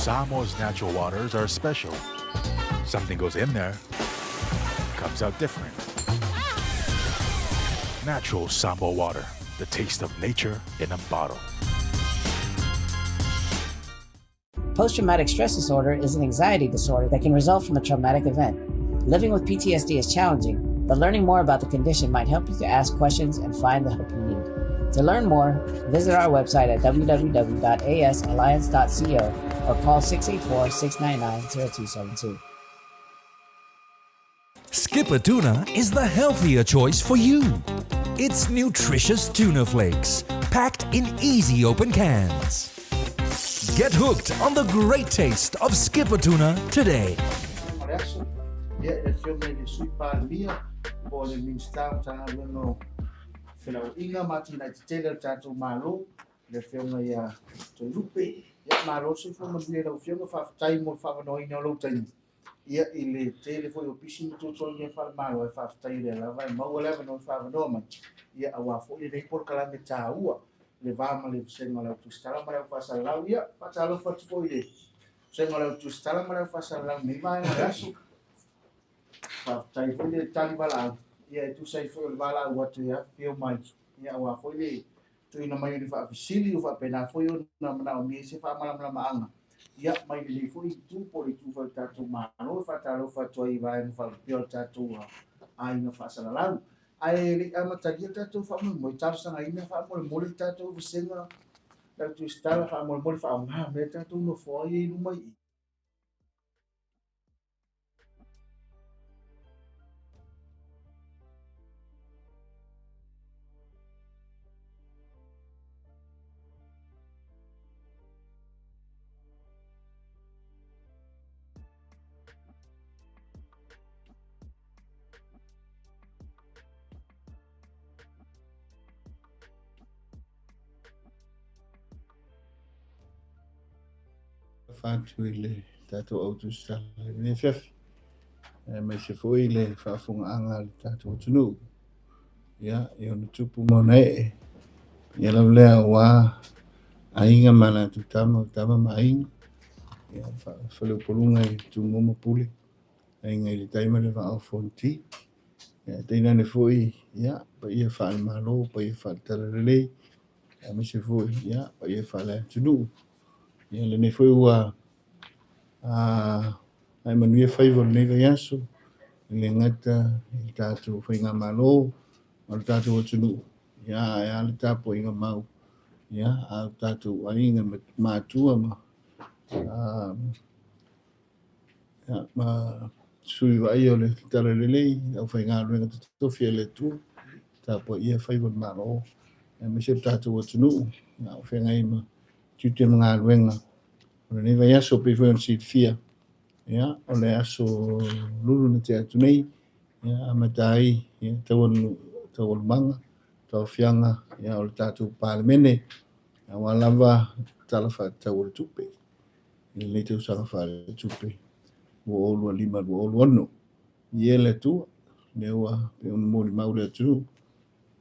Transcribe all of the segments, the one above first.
Samoa's natural waters are special. Something goes in there, comes out different. Natural Sambo water, the taste of nature in a bottle. Post-traumatic stress disorder is an anxiety disorder that can result from a traumatic event. Living with PTSD is challenging, but learning more about the condition might help you to ask questions and find the help you need. To learn more, visit our website at www.asalliance.co or call 684-699-0272. Skipper Tuna is the healthier choice for you. It's nutritious tuna flakes, packed in easy open cans. Get hooked on the great taste of Skipper Tuna today. Ia I le tele foi o pisi to ia fal malo e fa tai le la vai mau le no fa no ma ia awa fo le por kala me taua le va ma le senga la tu stala ma fa sa la ia fa ta lo fa fo ile senga la tu stala ma fa sa la me va ya su fa tai fo le tali bala ia tu sai fo le bala wa tu ya feel mai ia awa fo ile tu ina mai ni fa fisili fa pena fo yo na na mi se fa ma anga ia mai le foi tu por tu fa tatu mano fa talo fa toi vai fa pio tatu ai na fa sala lau ai le ama tagia tatu fa mo tar sa ai na fa mo tatu senga tatu stala fa mo fa ma me tatu no foi no mai fatu ile tatu autusta ne fef me se foi le fa funga anga tatu tunu ya yo no tupu mone ya la le wa ainga mana tu tama mai ya fa le polunga tu momo puli ainga ile taima le va fonti ya teina ne foi ya pa ia fa malo pa ia fa tarele ya me se foi ya pa ia fa le tunu ya le ne foi wa ai manuia favor nei ga yaso le ngata i tatu whainga malo o tatu o tunu ya le tapo inga mau ya a tatu ainga matua ma ya ma sui vai o le tala lelei au whainga ruenga tofi le tu tapo ia favor malo ya me se tatu o tunu ya whainga ima tute mga ruenga o nei ga yaso pe fo si fia ya o le aso lulu na te atu nei ya amatai ya tawon manga tau fianga ya o le tatu palemene ya walava talafa tawon tupe ni le te usanga fa tupe wo olu lima wo olu ono yele tu le wa pe un mo maule tu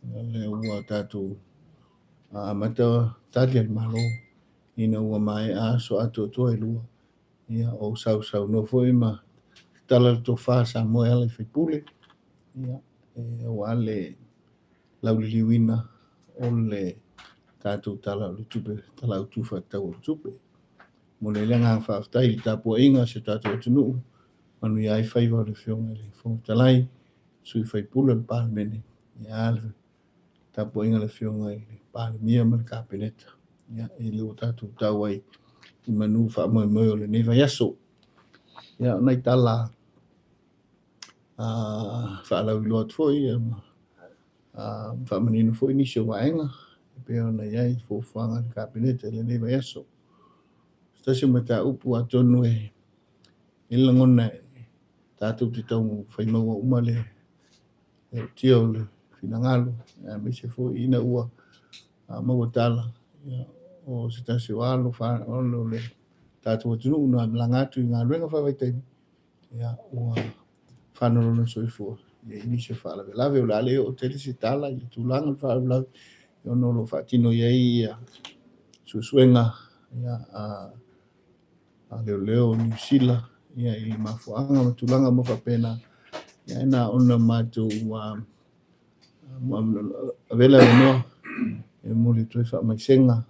le wa tatu amata talian malo ina wa mai aso atu to elu ya o sau no foi ma tala to fa sa mo ele fe pule ya wale lauliliwina o le tatu tala lu tupe tala utufa tau tupe mo le lenga fa tai tapo inga se tatu tunu manu ya i fai va le fiona le fo talai sui fai pule pa mene ya tapo inga le fiona le pa mia man kapineta ya ile tatu tawai manu fa mo le neva yaso ya nai tala fa la lot foi fa menino foi ni so waenga pe ona yai fo fanga kabinete le neva yaso stasi mata upu atonu e ilangona tatu titau fai mo umale tio le finangalo ya me se foi ina ua mo tala ya o stasi walo fa ono le tatu o tunu na langatu nga renga fa vai te ya o fa no no so fo ye ini se fa la ve la le o tele si tala i tu lang fa la yo no lo fa tino ye ya su suenga ya leo New Zealand ia i le mafuanga ma tulanga ma whapena ia ina ona mātou vela noa e muli toi wha mai senga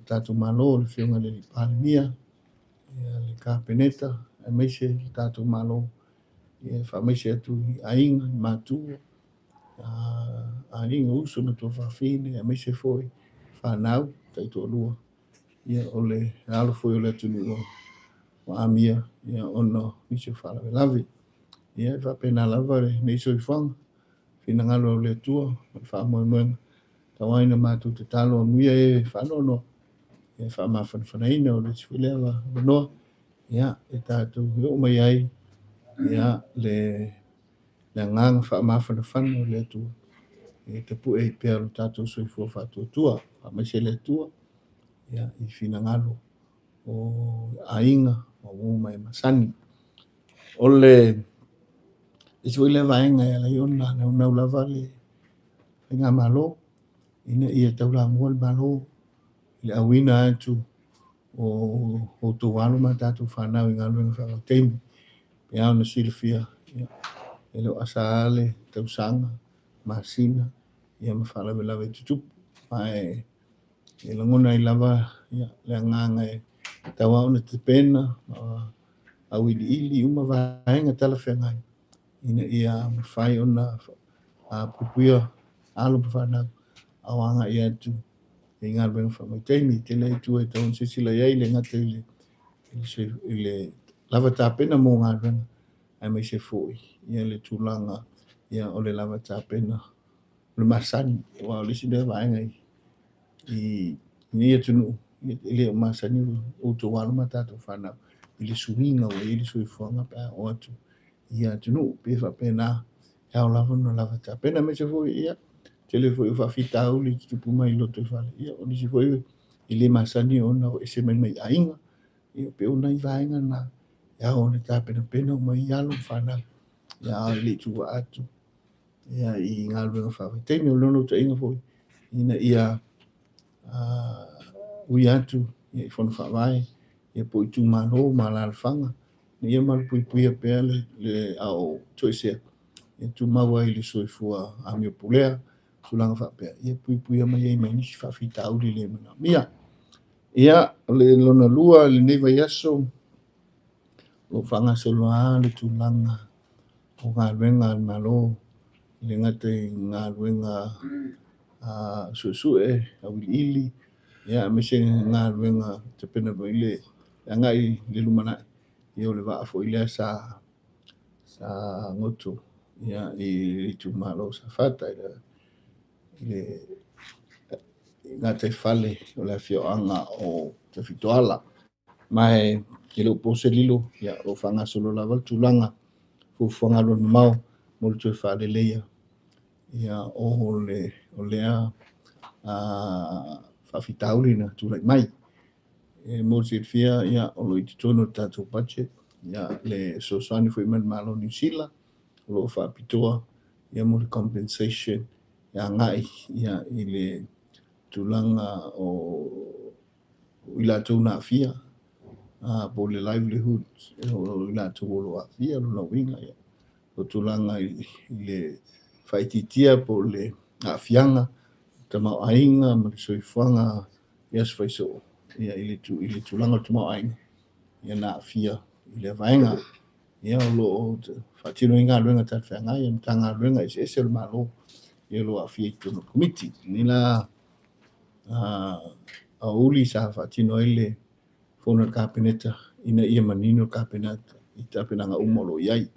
tātou malo le whiunga le pālemia ia le kāpeneta e meise le tātou malo ia wha meise atu i ainga i mātua ainga uso na tō whawhine e meise foi whanau taito lua ia ole alo foi ole tunu o amia ia ono miso whalawe lawe ia whapena lava le neiso i whanga whina ngalo le tua whamoemoenga tawaina mātou te talo muia e whanono ia whamawhanwhanaina o le tiwilewa wanoa ia e tātou heo mai ai ia le ngang whamawhanawhana o le tua e te pu e pēr o tātou soifua whatuatua whamaise le tua ia i whina ngalo o ainga o mai masani ole i tuile vaenga ia lai ona na nau lava le ngā malo ina ia taula mua le malo le awina atu o tō walo ma tātou whanau i ngā luenga whakateimi pe au na silafia e leo asa ale tausanga masina ia ma whalawe lawe tutupu mai e langona i lava ia le nganga e tawa ona te pena au ili uma vaenga tala whengai ina ia mawhai ona pupuia alo pawhanau awanga i atu e ngā ruenga whamaiteimi te lei tua e taun sisila iai le ngate i le lava tāpena mō ngā ruenga ai mai se fōi ia le tūlanga ia o le lava tāpena le masani wa o lisi le vaenga i ia tunu i le masani o tō walo ma tātou whanau i le suringa o i le soifuanga pa o atu ia tunu pe whapena e au lava no lava tāpena mai se fōi ia te le fōi whawhitau li tupu mai loto i whale ia o lisi fōi i le masani o na o ese mai ainga ia pe o nai vaenga na ia o le tāpena pena o mai alo whanau ia au le tua atu ia i ngā ruenga whawhiteimi o lono ta inga fōi ina ia ui atu ia i whanu whawai ia po i tū malo ma la alfanga na ia malu pui a pēr le au toisea ia tū maua i le soifua a mio pulea tulanga whapea ia pui a mai ei mai nisi whawhitau li le mana mia ia le lona lua le neiva yaso lo whanga soloa le tūlanga o ngā ruenga malo le ngate ngā ruenga suesue au ili ia mese ngā ruenga te pena po ile ngai le lumana ia o le waa fo ile sa ngoto ia i tu malo sa fata ile ngā te whale o le whioanga o te whitoala mai ke lo pose lilo ia o whanga solo lava tūlanga fufuanga lona mau mo le tue whale leia ia o lea whawhitauri na tūlai mai e mo se fia ia o lo i tono tātou budget ia le sosani fo i malo New Zealand o lo whapitoa ia mo le compensation ia ngai ia i le tūlanga o i la tau na fia po le livelihood o i la tau o lo a fia lo na winga ia o tūlanga i le whaititia po le a fianga tamau ainga ma le soifuanga ia sfaiso ia i le tūlanga tamau ainga ia na fia i le vaenga ia o lo o whatino i ngā ruenga tat whenga ia mta ngā ruenga i se le malo ia lo a fia i tono komiti ni la a uli sa whatino i le whona kāpeneta ina ia manino kāpeneta i tāpenanga umolo iai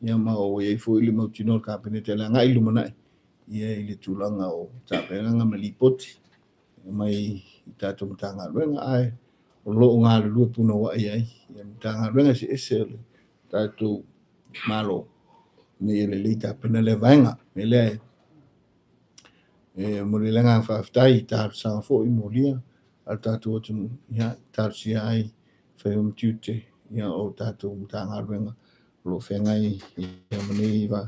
ia ma o iai fo i le mautino kāpeneta la ngai lumanai ia i le tūlanga o tāpenanga ma lipoti mai i tātou mta ngā ruenga ai o lo ngā lua puna wa iai ia mta ngā ruenga se le tātou malo ni le leita pena le vaenga me le mo le langa whaftai tātou sanga fo i molia al tātou atu ia tātou si ai whaiom tiute ia o tātou mta ngā ruenga lo whengai ia mani wa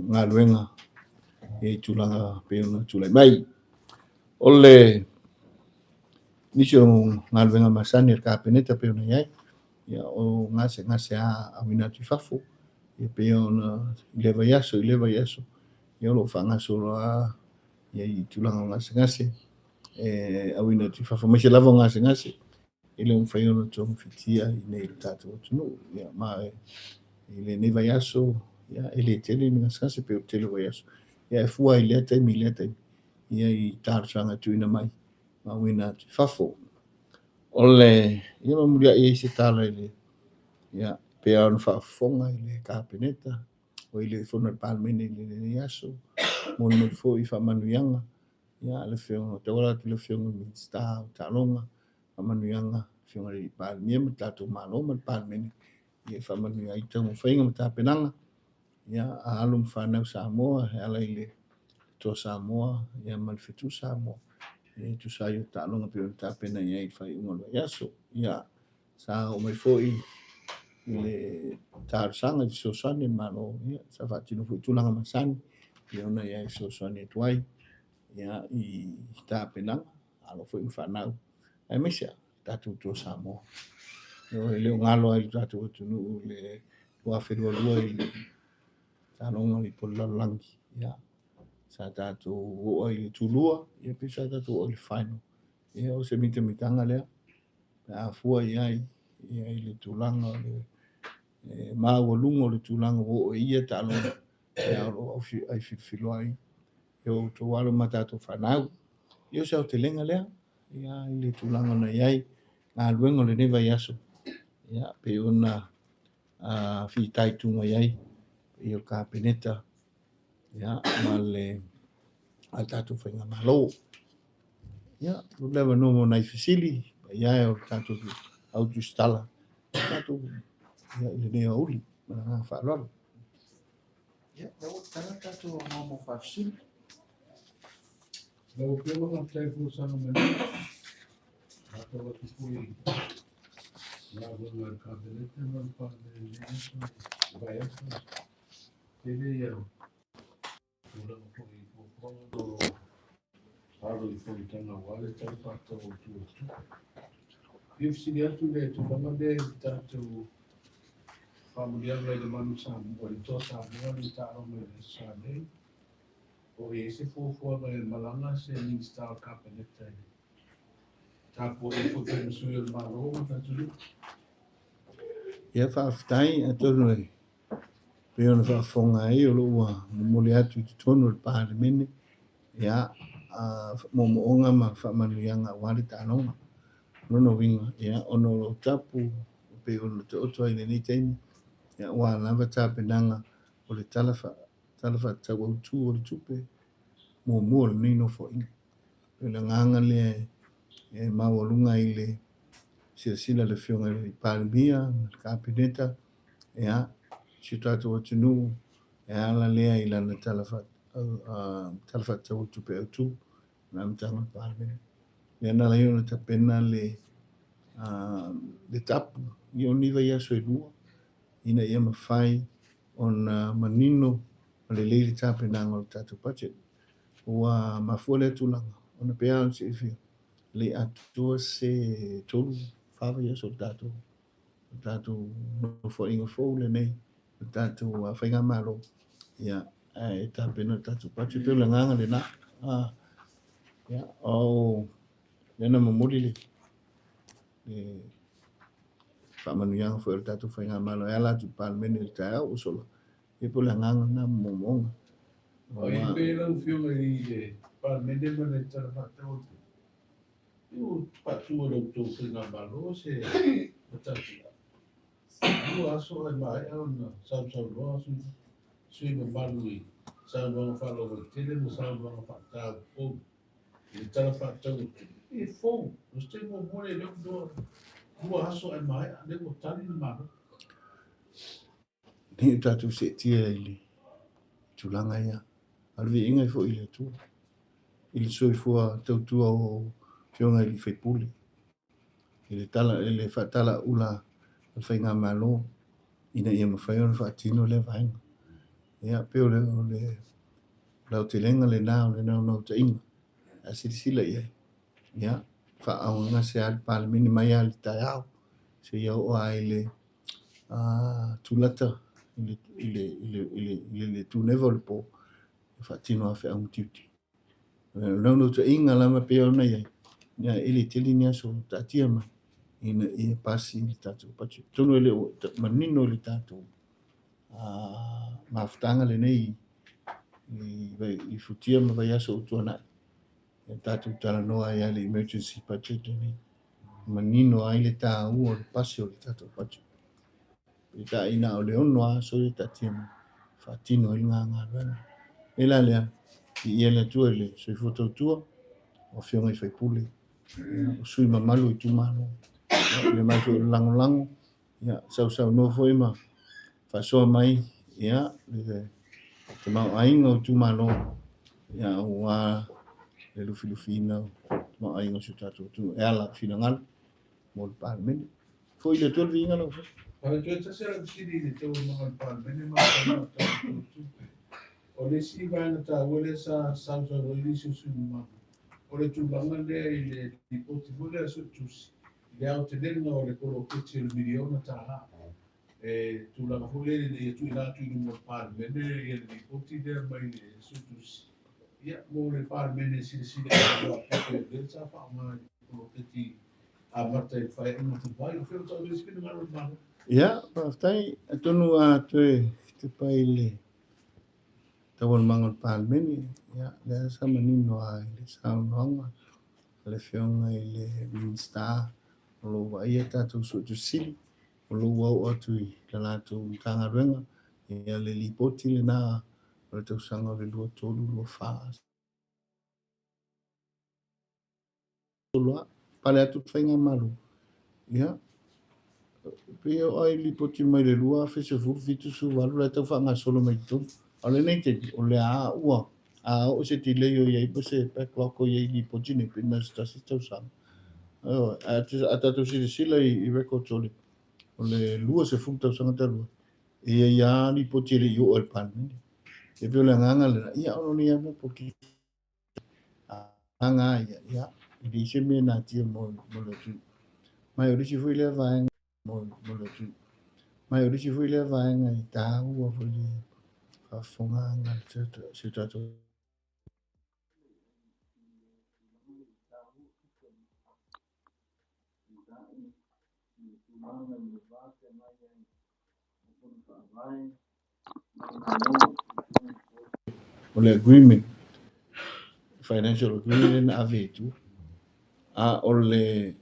ngā ruenga e tūlanga peona tūlai mai o le nisi o ngaluenga masani ka peneta pe ona yai ia o ngase a awina tifafo ia pe ona leva yaso ia lo fangaso loa ia i tulanga ngase awina tifafo mai se lava ngase ile un fai ona tong fitia i nei tatou tunu ia ma ile nei vai aso ia ele tele ni ngase pe tele vai aso ia fua ile taimi ia i tarsanga tuina mai ma wina tifafo ole ia ma mulia i se tala ile ia pe ona whaafonga ile kapeneta o ile fona palmene ile yaso mo fo i whamanuianga ia le whionga te ora ki le whionga mi sta talonga whamanuianga whionga i palmia ma tatou maloma palmene ia whamanuia i tango whainga ma tapenanga ia a alum whanau Samoa he ala ile to Samoa ia malwhitu Samoa ia tu sa i talonga pe ona tapena ia i whai unga lo yaso ia sa o mai fo i le tarsanga di sosane malo ia sa fatino fu tulanga masani ia ona ia sosane tuai ia i tapenanga alo fo infanau ai mesia tatu to Samoa yo le ngalo ai tatu tunu le wa fedua lua i talonga i polalangi ia sa tatu o ai tulua ia pisa tatu o le final ia o se mitanga lea a fua ia i le tulanga le ma o lungo le tulanga o ia talonga ia o ai filoai yo to walo mata to fanau yo sa te lenga lea ia i le tulanga na iai na luengo le neva yaso ia pe ona a fi tai tunga iai i o kapeneta ia ma le al tatu whainga malo ia lo lewa no mo nai fisili ia o tatu au tu stala tatu ia i le nea uli ma nga whaalolo Ia, tau tana tatou ngamo whafsili. Mau pelo na telefon sana mena. Ato wa tupui. Na bona kabinete na pa de jesu. Vai essa. Ele ia. Ora ko i ko do. Aro i ko tana wale tai pato o tu. If si dia tu le tu pamade tatu familiar le de manu sam o to sa mo ni ta ro me sa de. O ese fofo vai malanga se ni star kabinete. Tapo e po te sui o malo ta tu. ia whaafitai a tonu e pe ona whaafonga ai o loa mole atu i tonu le pāre mene ia mo onga ma whamanuianga wale tānonga nono winga ia ono lo tapu pe ono te oto ai ni teini ia wa lava tapenanga o le talafa tawa utu o le tupe mo le nino fo inga pe le nganga le e mawalunga i le sila le fionga i palmia le kapineta ia si tatu atunu e ala lea i lana talafa tawa tupe utu na mtanga palmia le na la yona tapena le tapu i o niva ia soelua ina ia mawhai ona manino o le leili tapenanga o le tatu budget ua mafua le tulanga ona pea on se ifia le atua se tolu fava ia so tatu no fo ingo fo le nei tatu whainga malo ia e tapena tatu budget pe le nganga le na ia o lena mamuli le whamanuianga fo le tatu whainga malo e ala tu palmene le tae au solo e po le nganga na momonga O i pe la ufio i e pa mende mana tara fatau. Eu patu o to na malo se tatu. Eu aso ai mai ona sau lo aso sui me malui. Sau no falo o tele no sau no fatau. O i tara fatau. E fo, você mo more le do. Eu aso ai mai ande mo tani ni malo. ni tatu se tia ili tulanga ia alvi inga fo ile tu il soi fo tu o fionga ili fe puli ile tala ile fatala ula whainga malo ina ia mawhaiona whaatino le vainga ia peo le lau te lenga le nao te inga a sila ia ia whaaonga se al palemene mai ali tai au. Se iau o ai le tūlata le tūnewa le po. Whaatino a whaau tiuti. Rauno ta inga lama peo na iai. Ia ele teli ni aso tatia mai. Ina ia pasi i tātou pachu. Tono ele o manino le tātou. Mafutanga le nei i futia ma vai aso utuana. E tātou tala noa ia le emergency budget nei. Manino ai le tā ua le pasi o le tātou pachu. I tā ina o le ono aso i tatia mai. Whaatino i ngā rana. Ela lea. I ia le tua le soifo tua. O whionga i whaipule. O sui mamalu i tūmano. Le mai fo lango. Ia sau no foi ma. Whasoa mai. Ia le te mau ainga o tūmano. Ia ua le lufi-lufina. Te mau ainga o su tātou tu. E ala whinangala. Mo le palemene. Foi le tual vinga lau. Pai toi tasi ala kusiri le tau mga palemene ma o le si vaina ta wele sa sausa roili susu ma. O le tūlanga lea i le tipoti wole a sutusi. Le au te lenga o le koro kiti le miliona ta ha. E tūlanga wole le ia tui la tui mo palemene i le tipoti lea mai le sutusi. Ia mo le palemene sile a pepe le sa wha ma le koro kiti a mata i whae ina te pai. O whio tau le spina ngaro mana. Ia, paftai, atonu a toe te pai le tawon mangon palemene. Ia, le sa manino ai le saunoanga. Le whionga i le minsta. O lo wa ia tātou su tu sili. O lo wau atu i le lātou tanga ruenga. Ia le lipoti le nā. O le tau sanga le lua tolu lua whās. Loa, pale atu whainga maru. Ia. Pia ai lipoti mai le lua. Fese fufitu su walu. Le tau whanga solo mai tonu. O le nei te, o le a ua. A o se te leo iai pa se pekloko iai lipoti ne pina stasi tau sanga. A tātou sila i record o le lua se fuku tau sanga ta lua. Ia ia ni poti le i o el palemene. E pio le nganga le ia ono ni ana poki. Anga ia. I di se me na tia mo le tu. Mai o risi fui le vaenga mo le tu. Mai o risi fui le vaenga i tā ua fui le whafonga ngā se tātou. O le agreement, financial agreement na ave tu. O le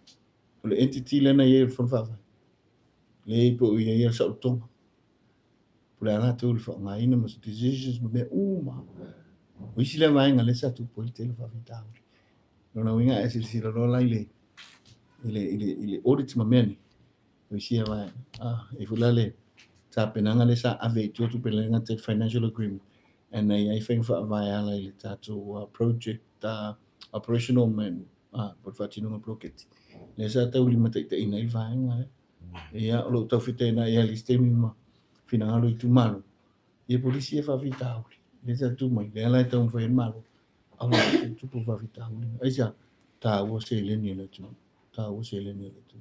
entity lena ia le whanwhawa. Le ipo ia ia sa utonga. Pule ana tu le whangaina mas decisions ma mea uma. O isi le vaenga le sa tu po i te le whawhitau. Nona winga e sila rola i le audit ma mea ni. O isi le vaenga. E fulale sa penanga le sa ave tu tu pelenga te financial agreement. And I think for via le tatu project operational man but fatino project. Le sa tau lima te ina I vaenga. Ia lo tau fite na ia listemi ma finalo I tu malo. Ia polisi e whawhitau. Le sa tu mai. Le alai tau mwhaen malo. Awa tu po whawhitau. Aisa tā ua se leni le tu. Tā ua se leni le tu.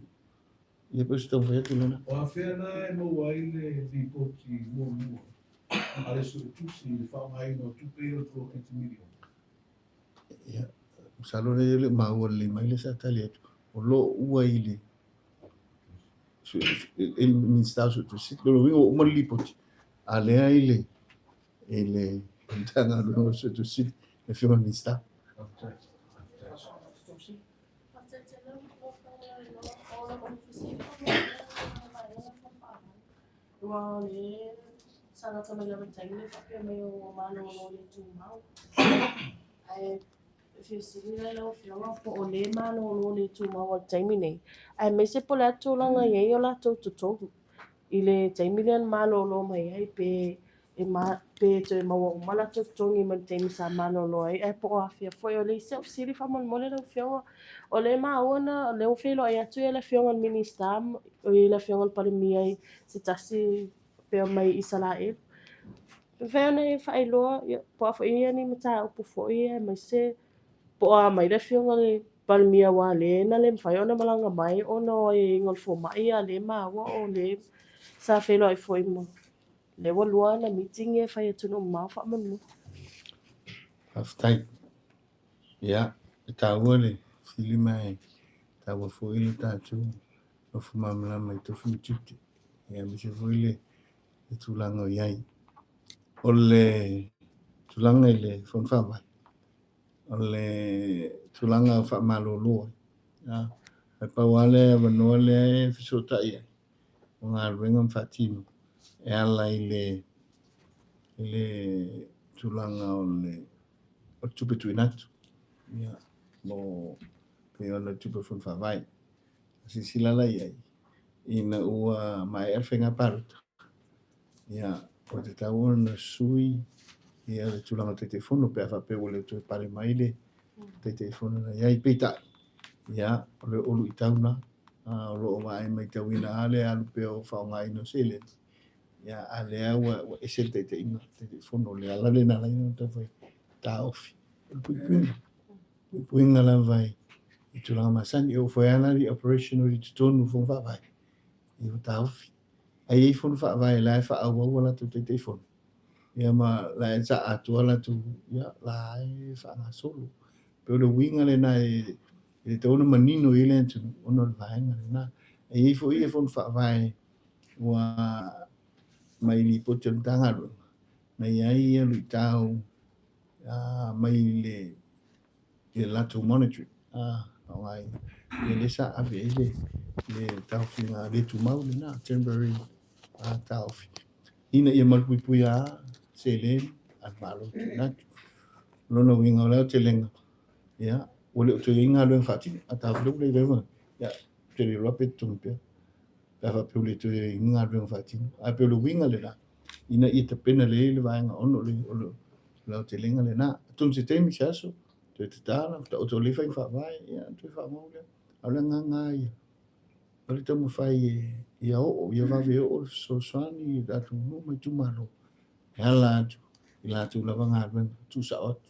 Ia po si tau whaetu lena. O a whea na e mo wai le lipoti mua. Ale su tusi le whaungai no tupe o tō kiti milion. Ia. Salo le maua le mai le sa tali atu. O lo ua I le. Il minsta su tu sit. Lo wingo o mali poti. A lea I le. E le. Tanga lo su tu sit. E fiona minsta. Wow, sana kama leo mtaini kwa meio mano no tu mau. Ai fisili leo fiona po ole mano no tu mau taimi nei. Ai me se pola tu langa ye yo la tu tu. Ile taimi len mano no mai ai pe e ma pe te mau mala tu tongi man taimi sa mano no ai po afia foi ole se fisili fa mon mole no fiona. Ole ma ona le filo ai tu ele fiona minister o ele fiona para mi ai se tasi pe mai Israel. Vena e whai loa, po a whai ni mata upo whai e mai se, po a mai le whionga le Palmia wa le na le fai ona malanga mai ona o e ngol fo mai a le ma wa o le sa felo ai foi mo. Le wa lua na meeting e fai atu no ma fa mo. Aftai. Ya, tahu le. Sili mai. Tahu foi le tatu. No fuma mala mai to fu chuti. Ya mi se foi le. Tulanga yai. Ole tulanga le fon fa mai. Ole tulanga fa malolo. Ya. Pa wale vanole fisota ia. Nga ruenga fatino. E ala ile tulanga ole o tupe tuinatu. Ya. Mo pe ona tupe fon fa vai. Sisila la ia. Ina ua mai elfenga paruta. Ya. O te tau na sui. Ia le tulanga te telefono pe afa pe ole tu pare mai le. Te telefono na iai peita. Ya. Ole olu itauna. Lo mai mai tawina ale alu pe o fa ngai no sele. Ya ale wa esel te ina te telefono le ala le na la ina te foi. Ta ofi. Puinga la vai. Itu la masani o foi ana di operation o di tonu fon fa vai. Iu ta ofi. Ai fon fa vai la fa au wala tu te telefono. Ya ma la sa atu la tu ya la fa na solo. Pero winga le na e te ona manino ile tu ona vai na. Ai fo ia fon fa vai wa mai li potel tanga ro. Na ia lu tau mai le lato monitor. Ai le sa ave le tau finga le tu mau na temporary tau. Ina ia mal puia selen at malo na. Lono winga la te lenga. Ya, ole tu inga lo fati ata lo le leva. Ya, te le rapet tumpe. Tava pe le tu inga lo fati. A pe lo winga le la. Ina ita pena le vanga ono le lo te lenga le na. Tun se temi saso. Te tala ta o le fa vai ya tu fa mo le. Ala nga ya. Ole te mo fai ya o ya va ve o so sani da tu no mai tu malo. Ela tu lava nga tu sa ot.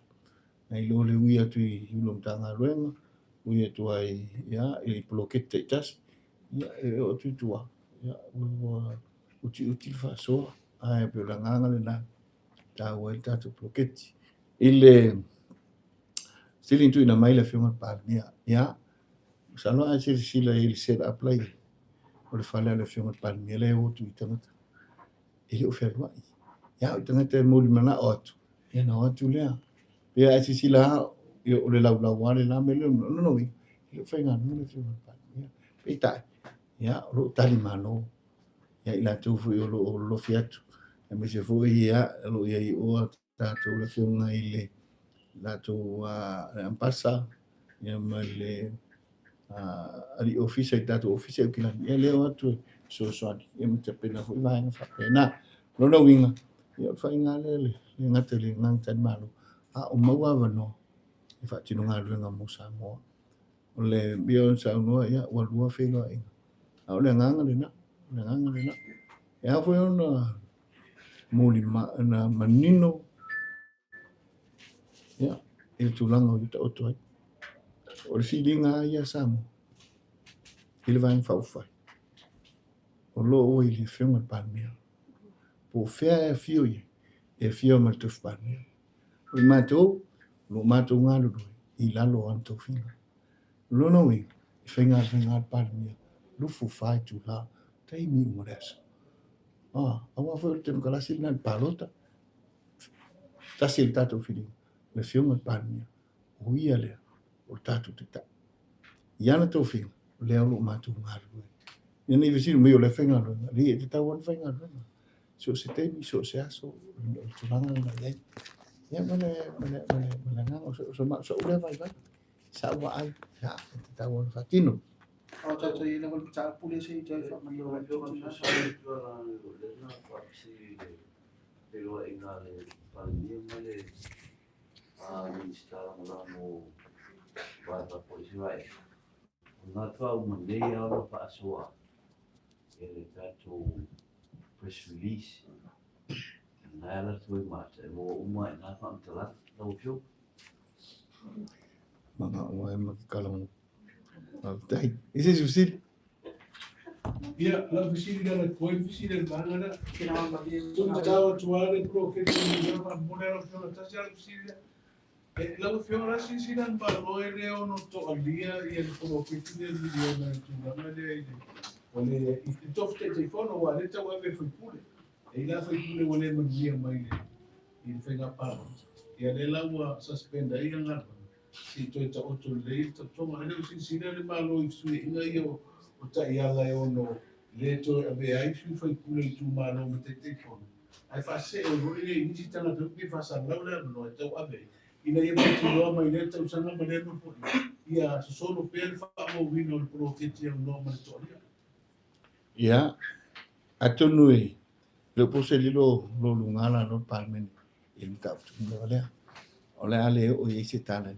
Ai lo le uia tu i ulom tanga ruenga. Uia tu ai ya i plokete tas. Ya o tu tua. Ya uti fa so. Ai pe la nga le na. Ta vuelta tu plokete. Ile silin tu ina mai le fiunga pa ya. Salo a sila il set up lai. O le fale le fiunga pa le o tu itanga. Ile o fer mai. Ya o tanga te mo mana ot. Ya na ot lea. Pe a sila o le lau wale la me no. Ile fa nga no le fiunga pa. Ya. Pe ta. Ya ro tali mano. Ya ila tu fu yo lo fiatu. Ya me se fu ya lo ya i o ta tu le fiunga ile. La tu ampasa. Ya male ali office ai tatu office o kila ya leo watu so ya mtapena fu vai na fa pena no winga ya fa ngale le ngatele ngang tan malo o maua vano fa tinu ngale nga musa mo le bion sa no ya wa lua fe no ai le ngangale na ya fu ona muli na manino ya il tulanga o to ai o le filinga ia samo ele vai faufa o lo o ele fiunga palmia po fea fio e fio mal tu palmia o mato lo mato ngalo i lalo anto fina lo no wi finga palmia lu fu fai tu la tai mi mores awa fo te kala sina palota ta sil tato fili le fiunga palmia o ia le o tato te ta yana to fina le lo mato ngalo ni visi mo le fenga lo ri te ta won fenga lo so se te mi so se aso tu langa na ya mana nga so le vai sa wa ai ya te ta won fatino O to ile ko cha pulis i te fa mano pero ingale palmia male ministra mo ba polisi vai nga tua umandei ala pa asua ele tato press release nala tu mata mo uma na fa mtala no pio mga o magkalong tay isi susil Ia, la fisili la koe fisili la ngana. Kinawa magi. Tun tawa tuale pro ke ni na monero que no tasi al fisili. La fiora si nan ba lo ele no to alia e el pro que tiene el video na tu na male. Ole i tofte te fono wa le tawa ve foi pule. E la foi pule wole no dia mai le. I fenga pa. E le la wa suspenda i ngana. Si to ta oto le to ma le si le malo i sui inga io. O ta iala e ono le to ave ai fiu fai pule i tu malo me te telefone. Ai fa se o roi e nisi tanga te uki fa sa laura no e tau ave. Ina ia mai tu loa mai le tau sanga ma le no po. Ia so solo pel fa mo vino il profeti o no ma to ia. ya atonui le pose lilo lo lungala no palmen in ta tu le ole ale o i se tala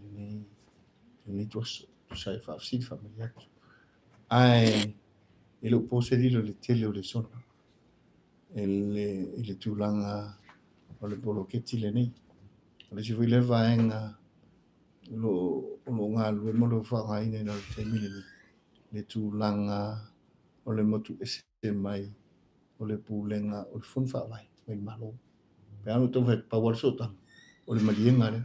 ni to sai fa si familia ai ele pose lilo le tele o le sono ele tulanga o le polo ke tile nei ole si le vaenga lo ngalu mo lo fa ai nei no te mili le tulanga o le motu ese mai o le pulenga o le fun fa vai mai malo pe anu to vet power sota o le marienga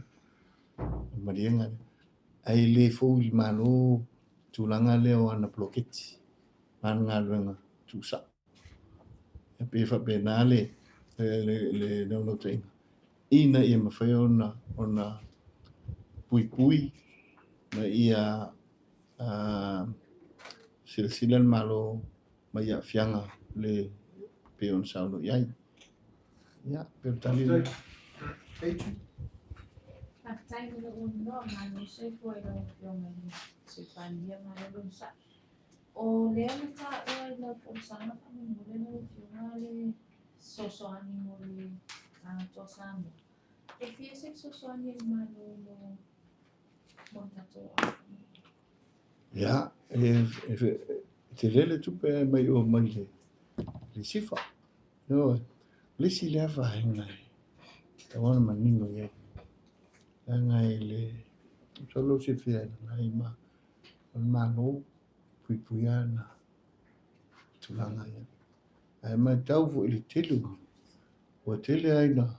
ai le fo il malo tulanga le o ana bloketi an ngaluenga tu sa e pe fa penale le no train ina ia mafai ona pui na ia silsilan malo maya fianga le peon saulo yai ya per tali Partai nila uno, mano se foi yung si Pandia, mano sa. O leo na ta o na forsana kami muli na finale sosoani muli to samo. If yes sosoani mano mo montato. ya te lele tu pe mai o mai le sifa no le si le fa ngai ta wana manino ye ngai le solo se fia ngai ma no puiana tulanga ya ai ma tau fu le telu o tele ai na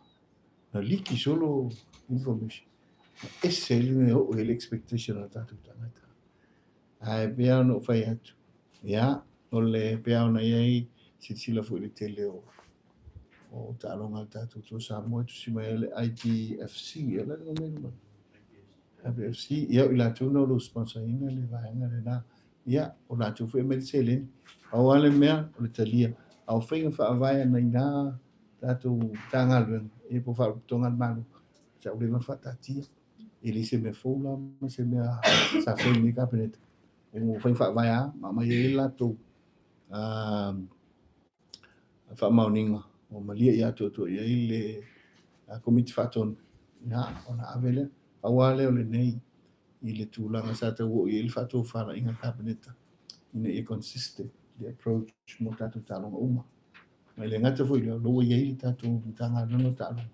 liki solo information esse le o le expectation ata tu tangata ai pia no fai atu ya o le pia ona ai sila fu le tele o talonga tatu to sa mo tu si mai le IPFC ela no meno IPFC ya ila tu no lo sponsor ina le vaenga le na ya o la tu fu me selen au ale mea o le talia au fenga fa vai na ina tatu tanga le e po fa tonga malu sa o le fa tatia ele se me fola ma se me sa fe ni kapenet o fenga fa vai a ma mai la tu fa mauninga o malia ia to ia le komiti faton ya ona avele awale o le nei i le tūlanga sa te wo i le fato fara inga kabineta ina i consistent the approach mo tatu talonga uma mai le ngata foi le lo ia i tatu tanga no talonga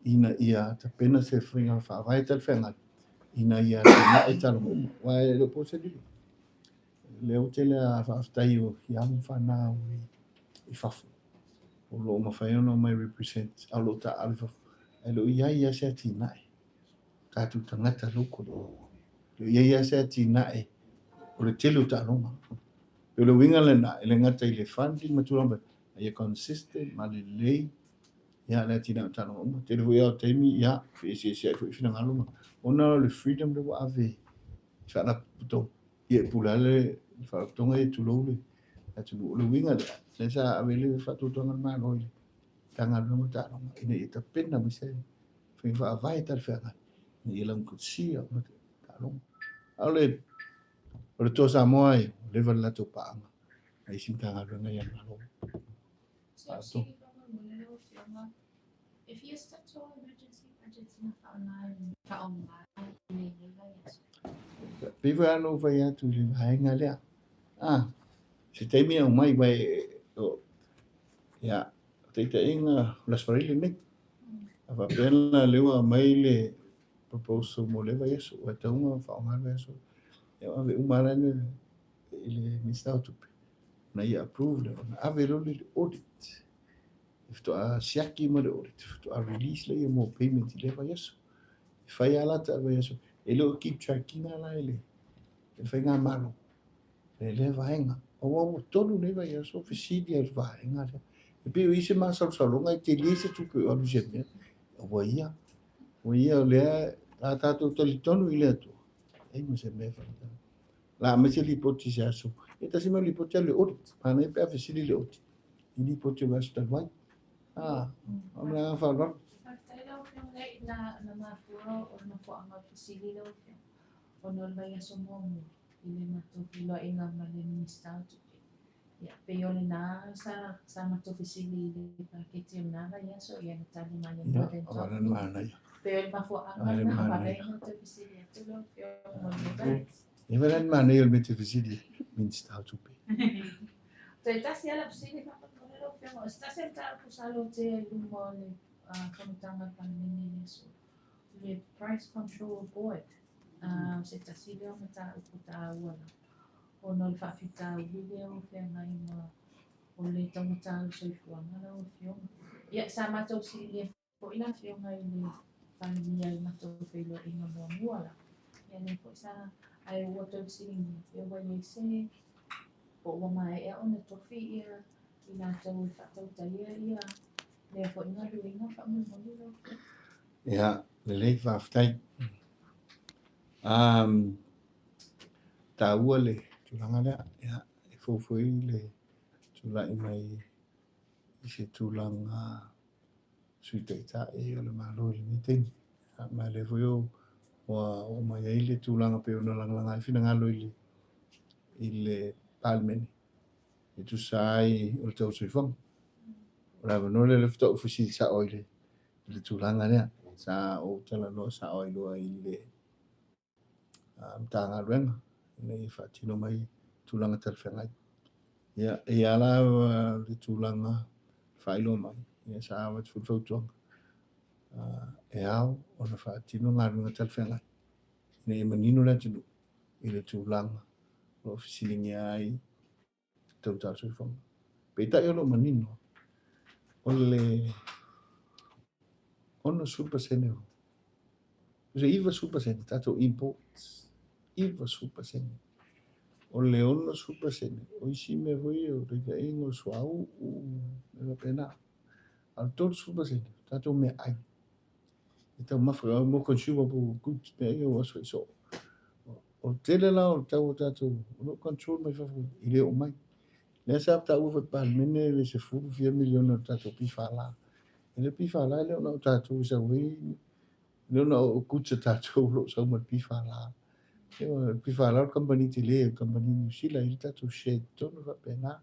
ina ia te pena se fringa fa vai tal fenga ina ia na e talonga uma wa le pose di le hotel a fa stai o iam fa na i fafu o lo ma fai no mai represent a lo ta alfa e lo ia se tinai tatu tangata loko lo ia se tinai o le telu ta longa e lo winga le na le ngata i le funding maturamba ia consistent ma le lei ia le tina ta longa te lo ia te mi ia fi fina ngaluma ona le freedom le wa ave fa na puto ia pulale fa tonga e tu lo le atu lo winga le sa avele fa tu tonga ma lo tanga no ta no ina ita pena mi se fin fa vai tal fa ni elam kutsia no ta lo ale o to sa moi le va la to pa ai sim tanga no ngai ma lo So if you start to emergency budgets na ka online ni viva no vai atu le vai ngale se te mia o mai vai o ya te inga las farile ne ava pena lewa mai proposal mo le vai so wa taunga fa nga vai so e ave umara ne ile Mr. Tupe na ia approve le na ave lo le audit if to a siaki mo le audit if to a release le mo payment le vai so fai ala ta vai so ele o keep tracking ala ele fai nga malo le vaenga o wa tolu le vai so fisidi al vaenga le e pe ise ma so nga te lise tu pe o jeme o ia le ta tu tonu ile tu e mo se me fa la me se li poti sa so e ta se me li poti le audit pa ne pe fisidi le audit li poti va sta vai am la fa lo Whakataira o whio ngai na mafuro o na whaanga pisiri leo whio. O no mai aso momu i le matofi loa inga ma le Minister Tupe. Ia pe o le nā sa matofi sili i le paketi o nāra ia so ia na tali mani ya ma le ora tofi. mana ya Pe o le mawhaanga Ale na mana wale ia. matofi sili atu leo whio mo le gai. e vera mana yo me te fisidi Minister Tupe Te tasi ala pisiri whakatore leo whio mo. Tasi ala tāra kusalo te lumo le kamitanga panini so. Le Price Control Board. Se tasi leo ma tā upu tā uana. O no le whawhita uile o whia ngai ma o le tangata o soifuanga na o whionga. Ia sa matou sili e po ina whionga i le whanimia i matou whilo i ngā mua muala. Ia ne po sa ai ua tau sili ni whionga i se po ua mai e o na tofi ia i nā tau i whatau taia ia. Le po inga luinga whamumoni lo. ya le va ftai ta ua le tulanga le ya e fofoi le tulai mai i se tulanga sui teita e o le malo le meeting ma le foio o mai ai le tulanga pe ona langa i fina ngalo i le parliament e tu sai o tau sui fong ora no le fto fusi sa oile le tulanga le sa o tala no sa oilo i le tanga renga nei fatino mai tulanga talfengai ya e ala le tulanga failo mai ya sa wat foto e au ona fatino ngarunga talfengai nei manino la tunu i le tulanga o fisilingi ai tau tau fong peta yo lo manino ole ono super senio se iva super senio tato imports iva super senio o leono super senio o isi me voi o rega ingo suau me pena al tot super senio tato me ai ita mafra mo consumer bu good me yo so o tele la o tau tato no control me fa ile o mai le sa ta u fa palmene le se fu 4 miliona tato pi fala ele pi fala le no tato sa we no kutsa tato lo sa mo pi fala pi fala company tele company New Zealand il tato shed to no va pena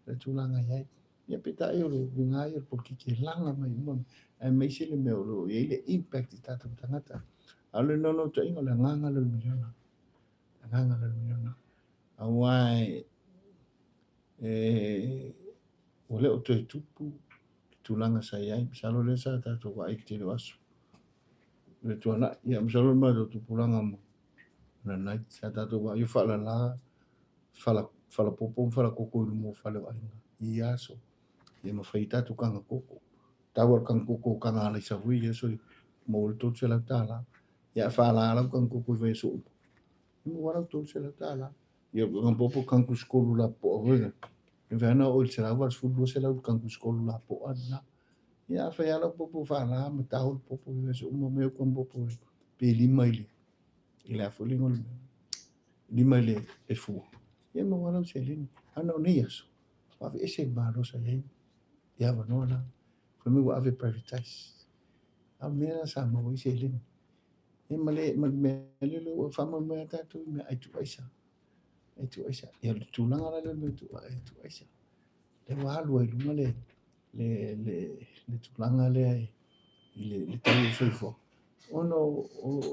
le tulanga ia ia peta yo lo ngai porque que langa mai mo e me sile me lo ile impact tato tangata ale no to ingo la nganga le miliona awai ole o te tupu tulanga sai ai salo le sa tato wa ite le waso le tuana ia msalo ma do tupulanga mo na nai sa tato wa yo fala popo fala koko mo fala wa ia so ia ma faita tu kanga koko tawar kanga koko kanga ala sa wi ia so mo to se la tala ia fala ala kanga koko ve so mo wala to se la tala ia kanga popo kanga skolu la po ringa Invana o se la was futbol se la kanga skolu la po ana ia fa ala popo fala ma taul popo ve so mo me ko popo pe lima ile a folingo lima ile e fu ia mo wala se lini ana o ni aso wa ve ese ba ro sa ia ia va no la foi me wa ve privatize a mera sa mo se lini e male le lo fa mo me ta tu me ai tu aisa ia tu langa la le tu ai tu aisa le wa lu ai lu le tu langa le ai le tau so fo ono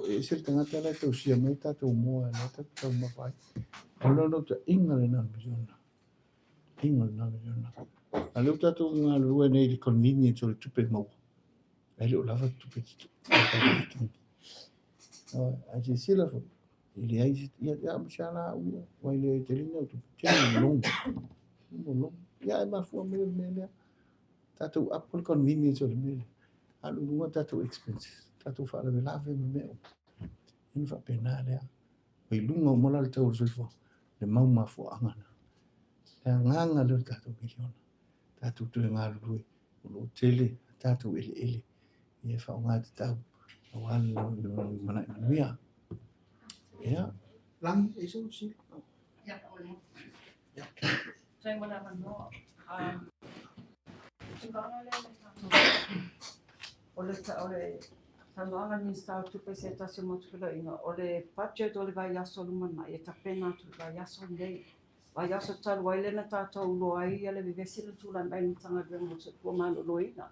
e se tangata la tu sia me ta tu mo la ta tu ma fai ono no ta ingale na bijona ale ta tu nga lu nei di convenience o tu pe mo ai lo lava tu pe tu ai se sila fo ile ai ia masala u wai le telina tu tele long ia ma fu me tatu apple convenience o le mele alu lunga tatu expenses tatu fa le lave me in fa penale wai lunga o mola le tau fo le mau ma fu angana nganga le tatu miliona tatu tu ngalu lo tele tatu ele ia fa nga tau wala mana mia ya Lang iso si. Ya, boleh. Saya mau nama no. Oleh sanoanga ni sta tu pese ta se mo tu inga ole budget ole vai aso lumana e ta pena tu vai aso nei vai aso tal waile na ta to lo ai ele vive sila tu lan ai tanga de mo se ko mano loina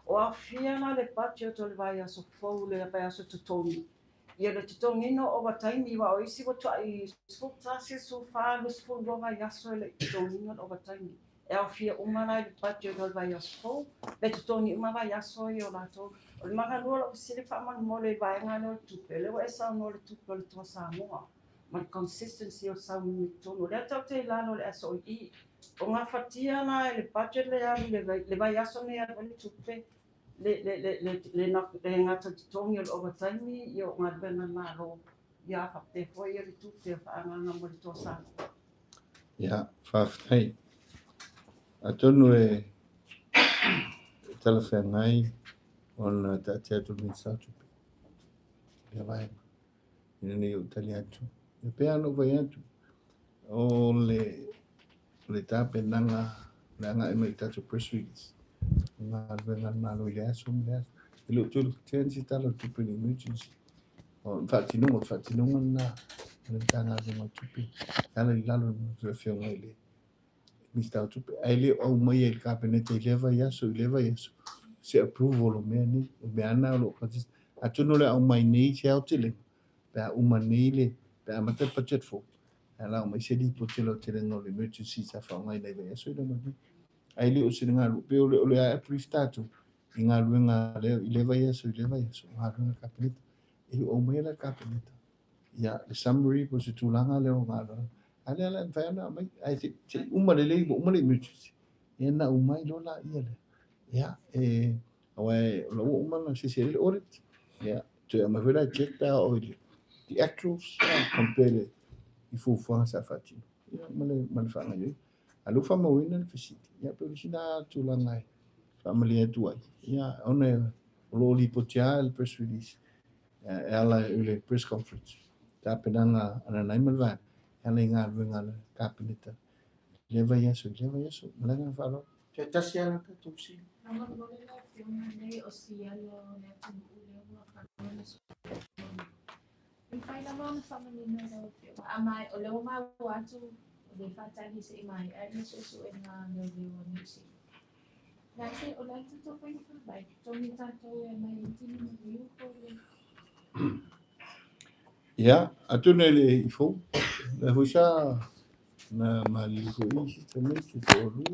o afia na le budget ole vai aso fo le vai aso tu toni ia le tutongi no overtime i wa o isi wa tu ai sport tasi so fa lo sport lo vai aso ele tutongi no overtime e afia umana le budget ole vai aso fo le tutongi uma vai aso i o la to o le makalua o sili whaamanu mo le vaenga no le tupe. Le wa e sau no le tupe o le tua Samoa. Ma le consistency o sau ni tono. Le atau te ilano le aso i. O ngā whatia na e le budget le alu le vai aso ne alu le tupe. Le ngata titongi o le overtime i o ngā lwenga nā ro. Ia whapte fwoi o le tupe o whaanganga mo le tua Samoa. ya whaftai atonu e talawhengai on teatro Minsato le vai ni o taliatu e pe ano vai atu o le tape nanga e mai teatro press release nga venga malo ile aso ile tu tensi talo tupe ni emergency o fatinunga na le tanga de mo tupe tala lalo no fio ile mista tupe ele o mai el capinete leva yaso se approval o meni o beana lo kasi atuno le au mai nei se autile pe uma nei pe amate budget fo ala o mai se di potelo tele no le emergency sa fa ngai nei yaso ile mo ai le o se nga lu pe o le a prestato inga luenga le leva yaso ha luenga capinete ele o mai la capinete ya the summary po se tulanga le o ngalo ala faina mai ai se uma le emergency ena umai lo la ia le ya awai lo uma se le audit ya to am vera check ta oil the actuals compare i fu sa fati ya male fa ngai alu fa mo wina fisiti ya pe sina tulanga family tu ai ya ona lo li potial press release ela le press conference ta penanga ana nai malva ela inga kapinita leva yeso malanga fa lo Te tasi ala ka tu si. Nama boleh lah film ni osialo na tunggu le wa kanona so. Impai nama sama ni na film. Amai ole ma watu de fata ni se mai ai so na le wa ni si. Na se ole tu pa ni bai. Toni tato e mai tini ni viu ko le. ya atune le ifo la fusha na mali ko isi tamai tu toru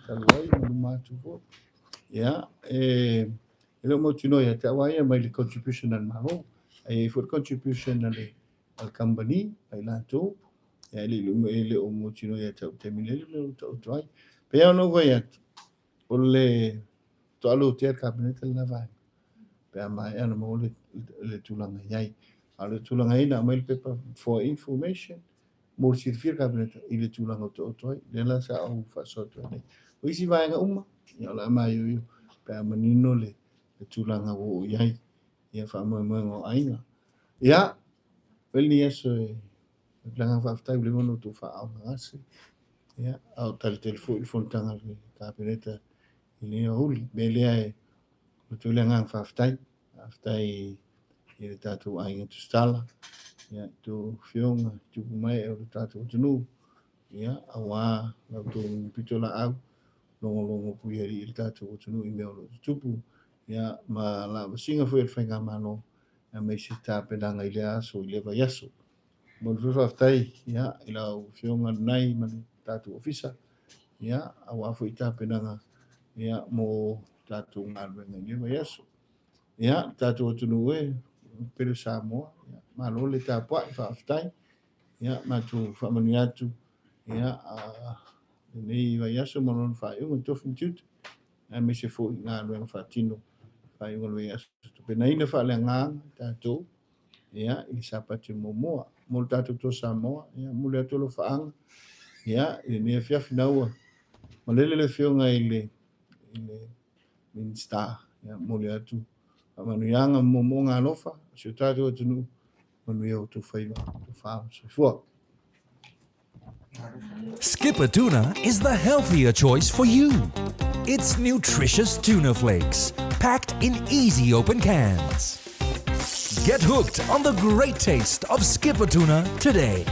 kalwai ma tu fo ya ele mo tino ya tawai mai le contribution al maro ai for contribution al company ai la to ya le o mo tino ya temile le to ai pe no vai ole to alo ter cabinet la vai pe mai ana mo le tulanga yai ale tulanga ina mai paper for information mo sirfir cabinet ile tulanga to ai le la sa au fa so to nei o isi vai nga ya la mai yo pe manino le tulanga o yai ya fa mo ngo ainga ya wel ni eso planga fa sta le mono tu fa au ngasi ya au tal telefon tanga le kabineta ini uli bele ai tulanga fa sta ile tatu ai tu stala ya tu fiong tu mai o tatu tunu ya awa na tu pitola au longo pu yeri il tatu tunu email tupu ya ma la singa foi fenga mano a me sita pedanga ile aso ile va yaso mon fa ftai ya ila fionga nai man tatu ofisa ya awa foi ta pedanga ya mo tatu ngalwe ile va yaso ya tatu tunu we Pero Samoa, malo le tapua whaaftai, matu whamanu atu, nei vai aso monon whaiunga tofin tut, me se fo ngā ruenga whaatino, whaiunga lui aso. Pena ina whaale ngā tātou, i sapati momoa, mo tātou to Samoa, mule atolo whaanga, i nea whiawhi naua, ma lele whionga i le minister, mule atu, manuianga momo ngā lofa, se tātou atunu, manuia o tu whaiwa, tu whao, se fua. Skipper Tuna is the healthier choice for you. It's nutritious tuna flakes, packed in easy open cans. Get hooked on the great taste of Skipper Tuna today.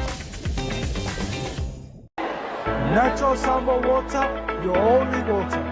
Natural samba water, your only water.